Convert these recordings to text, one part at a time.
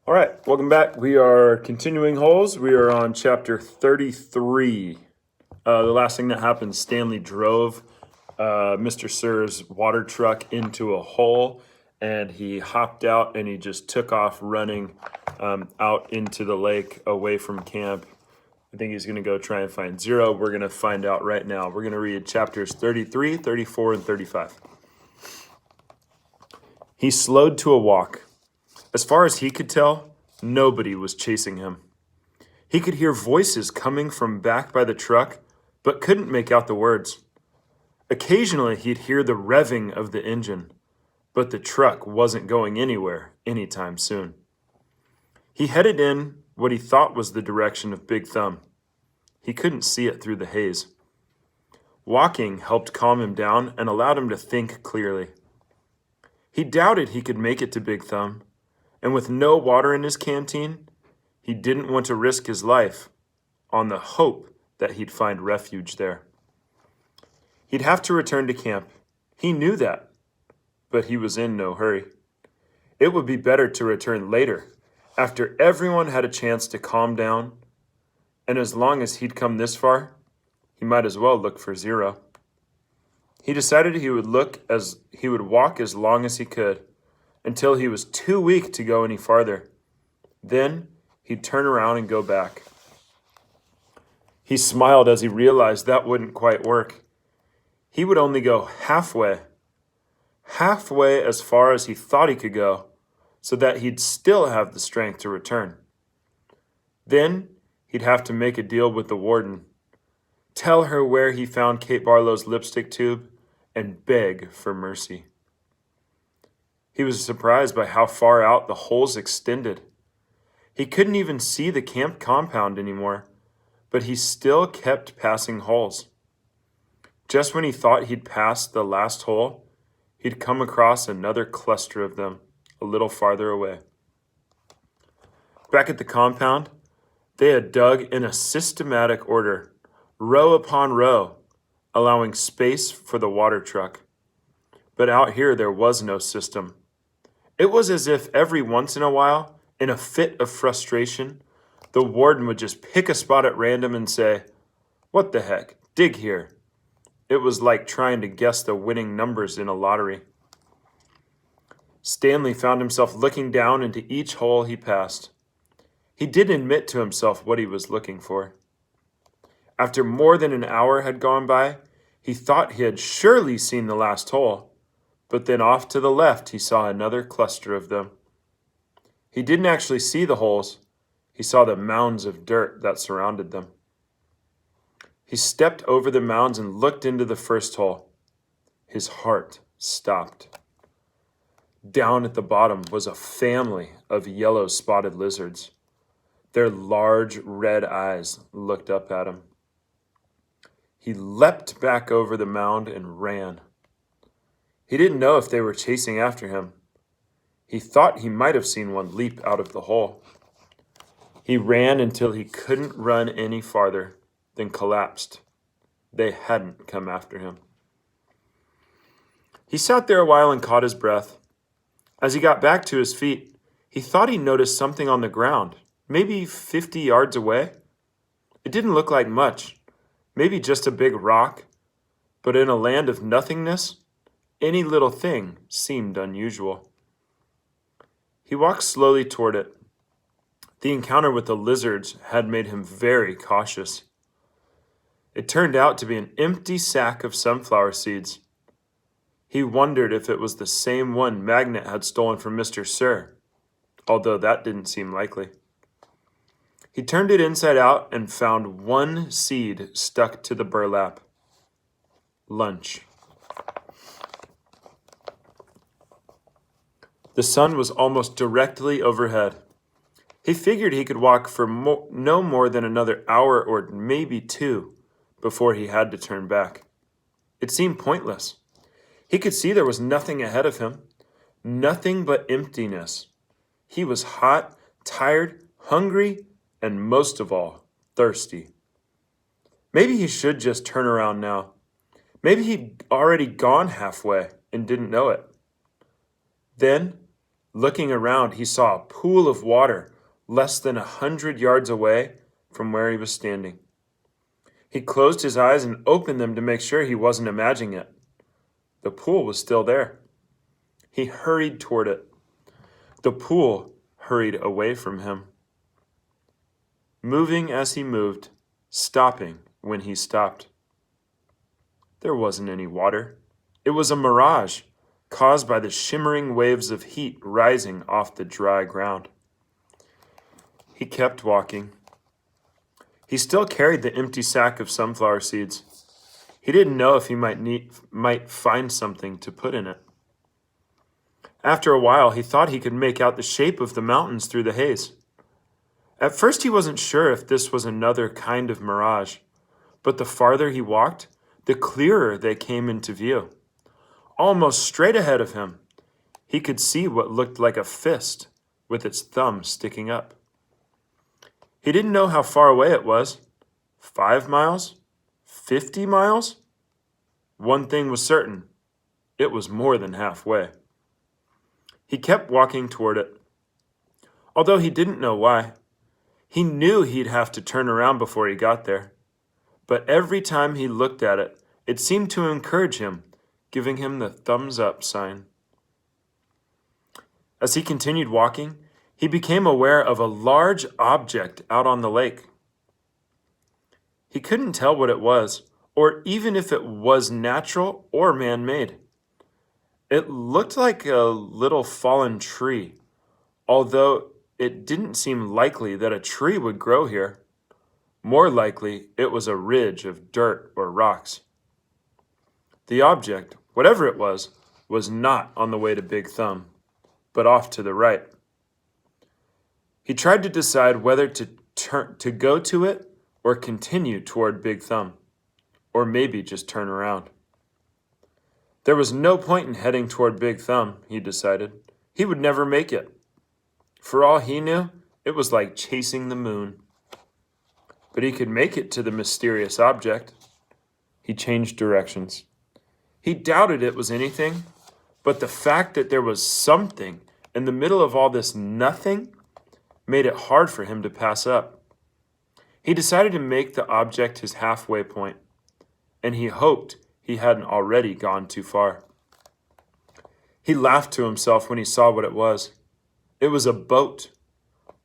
All right, welcome back. We are continuing holes. We are on chapter 33. The last thing that happened, Stanley drove Mr. Sir's water truck into a hole, and he hopped out and he just took off running out into the lake away from camp. I think he's going to go try and find Zero. We're going to find out right now. We're going to read chapters 33, 34, and 35. He slowed to a walk. As far as he could tell, nobody was chasing him. He could hear voices coming from back by the truck, but couldn't make out the words. Occasionally, he'd hear the revving of the engine, but the truck wasn't going anywhere anytime soon. He headed in what he thought was the direction of Big Thumb. He couldn't see it through the haze. Walking helped calm him down and allowed him to think clearly. He doubted he could make it to Big Thumb, and with no water in his canteen, he didn't want to risk his life on the hope that he'd find refuge there. He'd have to return to camp. He knew that, but he was in no hurry. It would be better to return later, after everyone had a chance to calm down, and as long as he'd come this far, he might as well look for Zero. He decided he would walk as long as he could, until he was too weak to go any farther. Then he'd turn around and go back. He smiled as he realized that wouldn't quite work. He would only go halfway as far as he thought he could go, so that he'd still have the strength to return. Then he'd have to make a deal with the warden, tell her where he found Kate Barlow's lipstick tube, and beg for mercy. He was surprised by how far out the holes extended. He couldn't even see the camp compound anymore, but he still kept passing holes. Just when he thought he'd passed the last hole, he'd come across another cluster of them a little farther away. Back at the compound, they had dug in a systematic order, row upon row, allowing space for the water truck. But out here, there was no system. It was as if every once in a while, in a fit of frustration, the warden would just pick a spot at random and say, "What the heck? Dig here." It was like trying to guess the winning numbers in a lottery. Stanley found himself looking down into each hole he passed. He didn't admit to himself what he was looking for. After more than an hour had gone by, he thought he had surely seen the last hole. But then off to the left, he saw another cluster of them. He didn't actually see the holes. He saw the mounds of dirt that surrounded them. He stepped over the mounds and looked into the first hole. His heart stopped. Down at the bottom was a family of yellow spotted lizards. Their large red eyes looked up at him. He leapt back over the mound and ran. He didn't know if they were chasing after him. He thought he might have seen one leap out of the hole. He ran until he couldn't run any farther, then collapsed. They hadn't come after him. He sat there a while and caught his breath. As he got back to his feet, he thought he noticed something on the ground, maybe 50 yards away. It didn't look like much, maybe just a big rock, but in a land of nothingness, any little thing seemed unusual. He walked slowly toward it. The encounter with the lizards had made him very cautious. It turned out to be an empty sack of sunflower seeds. He wondered if it was the same one Magnet had stolen from Mr. Sir, although that didn't seem likely. He turned it inside out and found one seed stuck to the burlap. Lunch. The sun was almost directly overhead. He figured he could walk for no more than another hour or maybe two before he had to turn back. It seemed pointless. He could see there was nothing ahead of him, nothing but emptiness. He was hot, tired, hungry, and most of all, thirsty. Maybe he should just turn around now. Maybe he'd already gone halfway and didn't know it. Then Looking around, he saw a pool of water less than 100 yards away from where he was standing. He closed his eyes and opened them to make sure he wasn't imagining it. The pool was still there. He hurried toward it. The pool hurried away from him, moving as he moved, stopping when he stopped. There wasn't any water. It was a mirage caused by the shimmering waves of heat rising off the dry ground. He kept walking. He still carried the empty sack of sunflower seeds. He didn't know if he might find something to put in it. After a while, he thought he could make out the shape of the mountains through the haze. At first, he wasn't sure if this was another kind of mirage, but the farther he walked, the clearer they came into view. Almost straight ahead of him, he could see what looked like a fist with its thumb sticking up. He didn't know how far away it was. 5 miles? 50 miles? One thing was certain. It was more than halfway. He kept walking toward it, although he didn't know why. He knew he'd have to turn around before he got there. But every time he looked at it, it seemed to encourage him, giving him the thumbs up sign. As he continued walking, he became aware of a large object out on the lake. He couldn't tell what it was, or even if it was natural or man-made. It looked like a little fallen tree, although it didn't seem likely that a tree would grow here. More likely, it was a ridge of dirt or rocks. The object, whatever it was not on the way to Big Thumb, but off to the right. He tried to decide whether to go to it or continue toward Big Thumb, or maybe just turn around. There was no point in heading toward Big Thumb, he decided. He would never make it. For all he knew, it was like chasing the moon. But he could make it to the mysterious object. He changed directions. He doubted it was anything, but the fact that there was something in the middle of all this nothing made it hard for him to pass up. He decided to make the object his halfway point, and he hoped he hadn't already gone too far. He laughed to himself when he saw what it was. It was a boat,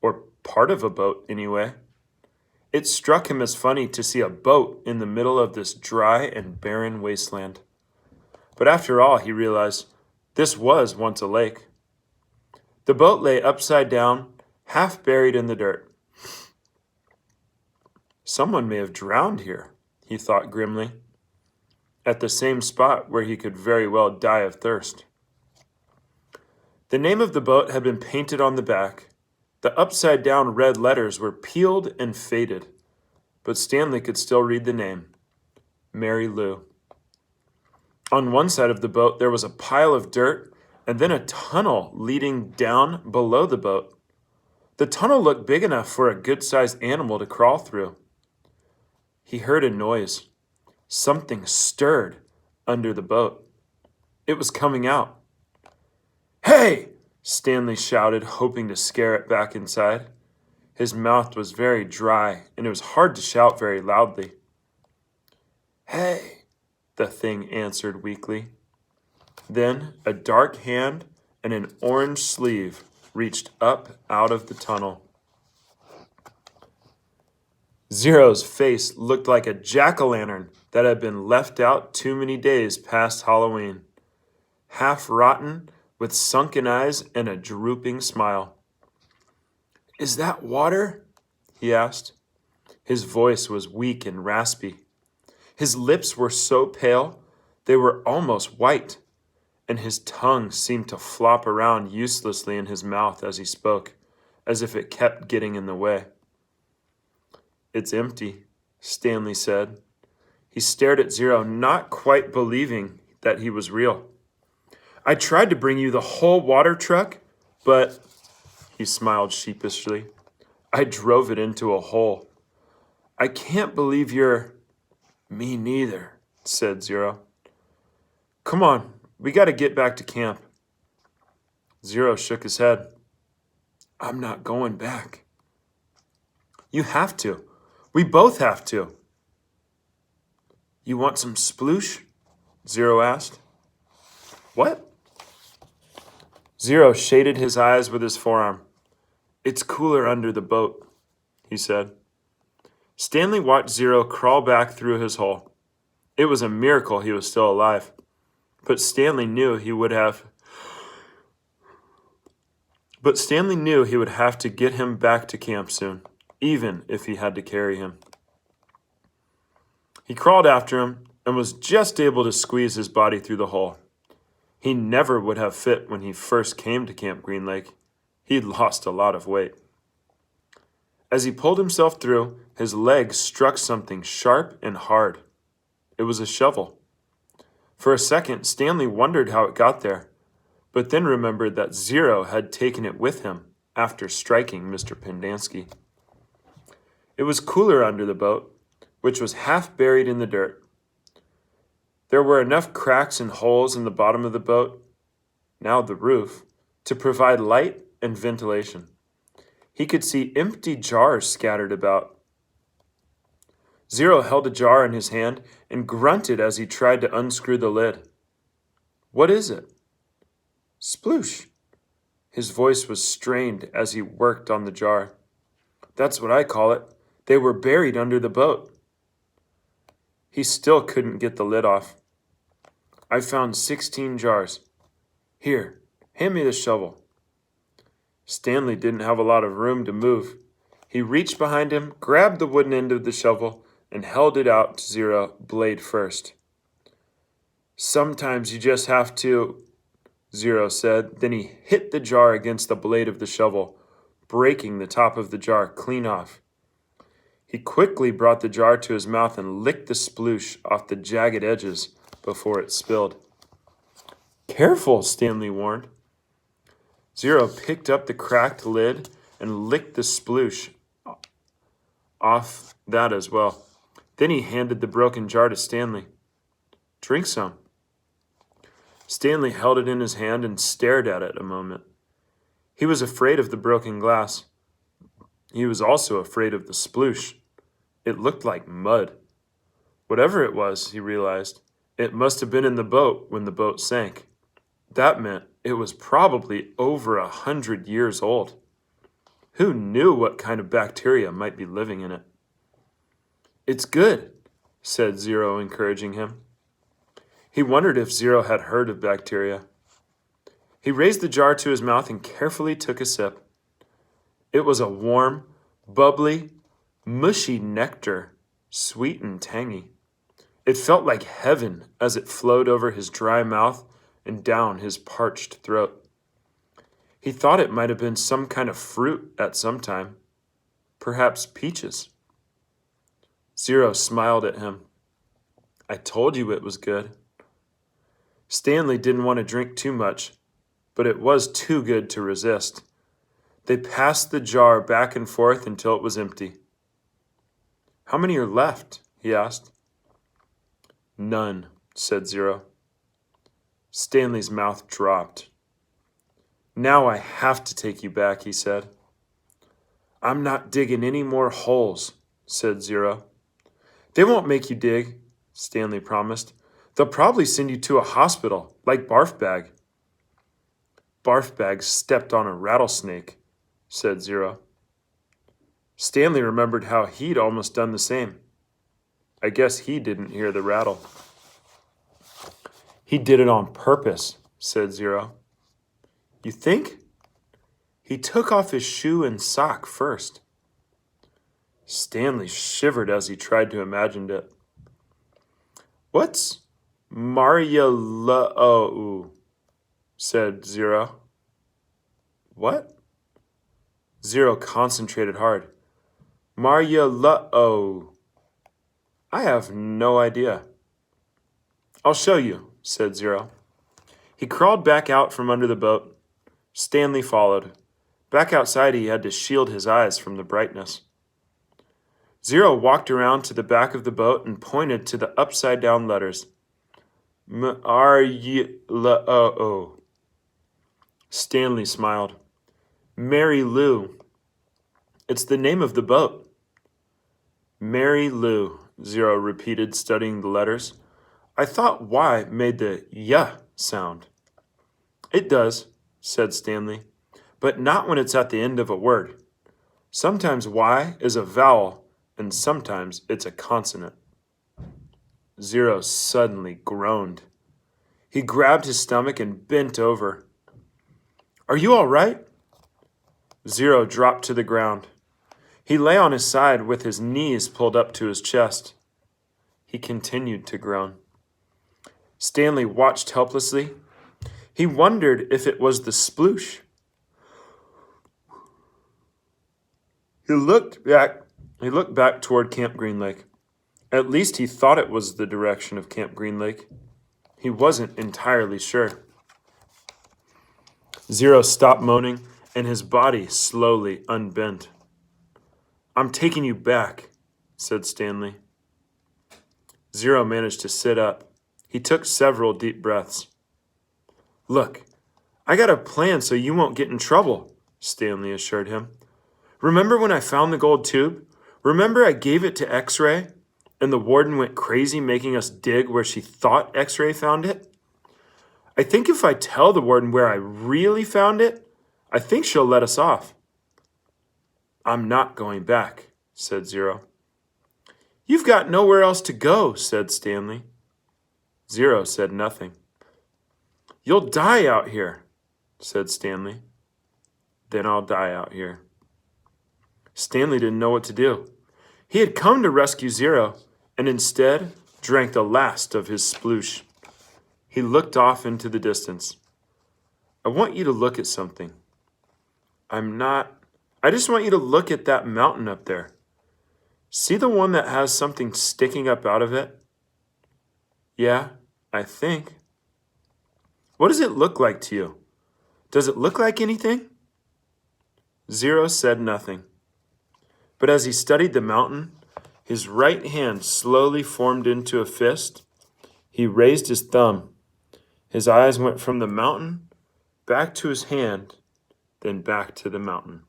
or part of a boat anyway. It struck him as funny to see a boat in the middle of this dry and barren wasteland. But after all, he realized, this was once a lake. The boat lay upside down, half buried in the dirt. Someone may have drowned here, he thought grimly, at the same spot where he could very well die of thirst. The name of the boat had been painted on the back. The upside-down red letters were peeled and faded, but Stanley could still read the name, Mary Lou. On one side of the boat, there was a pile of dirt and then a tunnel leading down below the boat. The tunnel looked big enough for a good-sized animal to crawl through. He heard a noise. Something stirred under the boat. It was coming out. "Hey!" Stanley shouted, hoping to scare it back inside. His mouth was very dry, and it was hard to shout very loudly. "Hey!" the thing answered weakly. Then a dark hand and an orange sleeve reached up out of the tunnel. Zero's face looked like a jack-o'-lantern that had been left out too many days past Halloween, half rotten, with sunken eyes and a drooping smile. "Is that water?" he asked. His voice was weak and raspy. His lips were so pale they were almost white, and his tongue seemed to flop around uselessly in his mouth as he spoke, as if it kept getting in the way. "It's empty," Stanley said. He stared at Zero, not quite believing that he was real. "I tried to bring you the whole water truck, but," he smiled sheepishly, "I drove it into a hole. I can't believe you're—" "Me neither," said Zero. "Come on, we got to get back to camp." Zero shook his head. I'm not going back. You have to. We both have to. You want some sploosh? Zero asked. What? Zero shaded his eyes with his forearm. It's cooler under the boat, he said. Stanley watched Zero crawl back through his hole. It was a miracle he was still alive, but Stanley knew he would have to get him back to camp soon, even if he had to carry him. He crawled after him and was just able to squeeze his body through the hole. He never would have fit when he first came to Camp Green Lake. He'd lost a lot of weight. As he pulled himself through, his legs struck something sharp and hard. It was a shovel. For a second, Stanley wondered how it got there, but then remembered that Zero had taken it with him after striking Mr. Pendanski. It was cooler under the boat, which was half buried in the dirt. There were enough cracks and holes in the bottom of the boat, now the roof, to provide light and ventilation. He could see empty jars scattered about. Zero held a jar in his hand and grunted as he tried to unscrew the lid. What is it? Sploosh. His voice was strained as he worked on the jar. That's what I call it. They were buried under the boat. He still couldn't get the lid off. I found 16 jars. Here, hand me the shovel. Stanley didn't have a lot of room to move. He reached behind him, grabbed the wooden end of the shovel, and held it out to Zero, blade first. Sometimes you just have to, Zero said. Then he hit the jar against the blade of the shovel, breaking the top of the jar clean off. He quickly brought the jar to his mouth and licked the sploosh off the jagged edges before it spilled. Careful, Stanley warned. Zero picked up the cracked lid and licked the sploosh off that as well. Then he handed the broken jar to Stanley. Drink some. Stanley held it in his hand and stared at it a moment. He was afraid of the broken glass. He was also afraid of the sploosh. It looked like mud. Whatever it was, he realized, it must have been in the boat when the boat sank. That meant it was probably over 100 years old. Who knew what kind of bacteria might be living in it? It's good, said Zero, encouraging him. He wondered if Zero had heard of bacteria. He raised the jar to his mouth and carefully took a sip. It was a warm, bubbly, mushy nectar, sweet and tangy. It felt like heaven as it flowed over his dry mouth and down his parched throat. He thought it might have been some kind of fruit at some time, perhaps peaches. Zero smiled at him. I told you it was good. Stanley didn't want to drink too much, but it was too good to resist. They passed the jar back and forth until it was empty. How many are left? He asked. None, said Zero. Stanley's mouth dropped. Now I have to take you back, he said. I'm not digging any more holes, said Zero. They won't make you dig, Stanley promised. They'll probably send you to a hospital, like Barfbag. Barfbag stepped on a rattlesnake, said Zero. Stanley remembered how he'd almost done the same. I guess he didn't hear the rattle. He did it on purpose, said Zero. You think? He took off his shoe and sock first. Stanley shivered as he tried to imagine it. What's Marialou? Said Zero. What? Zero concentrated hard. Marialou. I have no idea. I'll show you, said Zero. He crawled back out from under the boat. Stanley followed. Back outside, he had to shield his eyes from the brightness. Zero walked around to the back of the boat and pointed to the upside-down letters. M-R-Y-L-O. Stanley smiled. Mary Lou. It's the name of the boat. Mary Lou, Zero repeated, studying the letters. I thought Y made the Y sound. It does, said Stanley, but not when it's at the end of a word. Sometimes Y is a vowel, and sometimes it's a consonant. Zero suddenly groaned. He grabbed his stomach and bent over. Are you all right? Zero dropped to the ground. He lay on his side with his knees pulled up to his chest. He continued to groan. Stanley watched helplessly. He wondered if it was the sploosh. He looked back toward Camp Green Lake. At least he thought it was the direction of Camp Green Lake. He wasn't entirely sure. Zero stopped moaning, and his body slowly unbent. I'm taking you back, said Stanley. Zero managed to sit up. He took several deep breaths. Look, I got a plan so you won't get in trouble, Stanley assured him. Remember when I found the gold tube? Remember I gave it to X-Ray? And the warden went crazy making us dig where she thought X-Ray found it? I think if I tell the warden where I really found it, I think she'll let us off. I'm not going back, said Zero. You've got nowhere else to go, said Stanley. Zero said nothing. You'll die out here, said Stanley. Then I'll die out here. Stanley didn't know what to do. He had come to rescue Zero, and instead drank the last of his sploosh. He looked off into the distance. I want you to look at something. I just want you to look at that mountain up there. See the one that has something sticking up out of it? Yeah, I think. What does it look like to you? Does it look like anything? Zero said nothing. But as he studied the mountain, his right hand slowly formed into a fist. He raised his thumb. His eyes went from the mountain back to his hand, then back to the mountain.